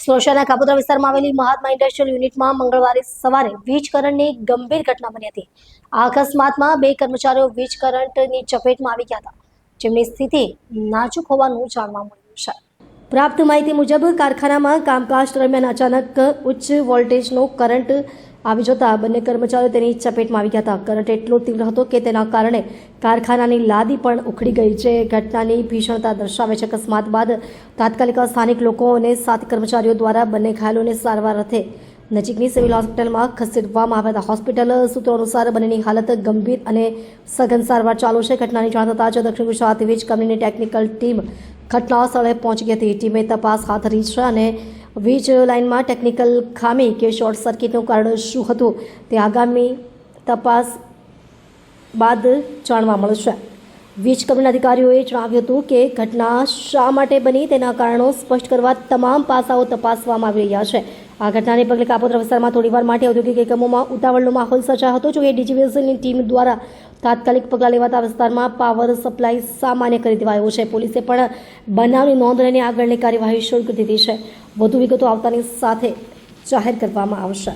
સુરત શહેરના કાપોદ્રા વિસ્તારમાં આવેલી મહાત્મા ઇન્ડસ્ટ્રીયલ યુનિટમાં મંગળવારે સવારે વીજ કરંટની ગંભીર ઘટના બની હતી। આ અકસ્માતમાં 2 કર્મચારીઓ વીજ કરંટની ચપેટમાં આવી ગયા હતા, જેમની સ્થિતિ નાજુક હોવાનું જાણવા મળ્યું છે। પ્રાપ્ત માહિતી મુજબ કારખાનામાં કામકાજ દરમિયાન અચાનક ઉચ્ચ વોલ્ટેજનો કરંટ આવી જતા બંને કર્મચારીઓ તેની ચપેટમાં આવી ગયા હતા। કરંટ એટલો તીવ્ર હતો કે તેના કારણે કારખાનાની લાદી પણ ઉખડી ગઈ, જે ઘટનાની ભીષણતા દર્શાવે છે। અકસ્માત બાદ તાત્કાલિક સ્થાનિક લોકો અને 7 કર્મચારીઓ દ્વારા બંને ઘાયલોને સારવાર અર્થે નજીકની સિવિલ હોસ્પિટલમાં ખસેડવામાં આવ્યા હતા। હોસ્પિટલ સૂત્રો અનુસાર બંનેની હાલત ગંભીર અને સઘન સારવાર ચાલુ છે। ઘટનાની જાણ થતાં જ દક્ષિણ ગુજરાત વીજ કંપનીની ટેકનિકલ ટીમ ઘટના સ્થળે પહોંચી ગઈ હતી। ટીમે તપાસ હાથ ધરી છે અને વીજ લાઇનમાં ટેકનિકલ ખામી કે શોર્ટ સર્કિટનું કારણ શું હતું તે આગામી તપાસ બાદ જાણવા મળશે। વીજ કંપનીના અધિકારીઓએ જણાવ્યું હતું કે ઘટના શા માટે બની તેના કારણો સ્પષ્ટ કરવા તમામ પાસાઓ તપાસવામાં આવી રહ્યા છે। આ ઘટનાને પગલે કાપોદ્રા વિસ્તારમાં થોડીવાર માટે ઔદ્યોગિક એકમોમાં ઉતાવળનો માહોલ સર્જાયો હતો। જોકે ડીજીવીએસએલની ટીમ દ્વારા તાત્કાલિક પગલાં લેવાતા વિસ્તારમાં પાવર સપ્લાય સામાન્ય કરી દેવાયો છે। પોલીસે પણ બનાવની નોંધ લઈને આગળની કાર્યવાહી શરૂ કરી દીધી છે। વધુ વિગતો આવતાની સાથે જાહેર કરવામાં આવશે।